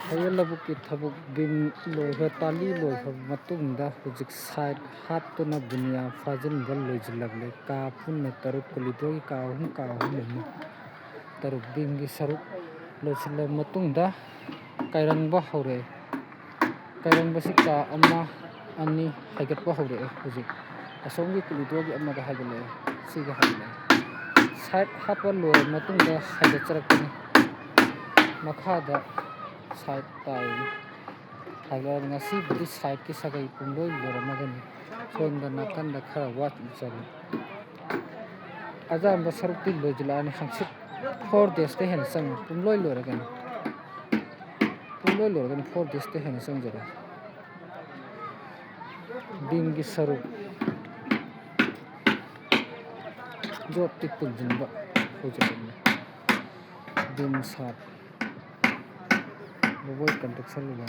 hayenglabok ki thabak bin loiba tali loiba matungda hujik side hattuna bunya fajinba loijlagle ka punna taruk kulidoi ka ahum taruk bingi saruk loisilla matungda kairangba hore kairangba si ka ama ani haigatpa hore hujik asomgi kulidogi amaga haigale siga haigale side hapa loi matungda haigatcharakani makhada side tai haigale ngasi budi side ki sagai pungloi loramagani sonda nakanda khara wat ichali ajamba sarukti lojilani hangsit 4 days te hen sang pungloi loragani 4 days te hen sang jara bingi saruk job ti punjinba hojani bin sat baboi construction lo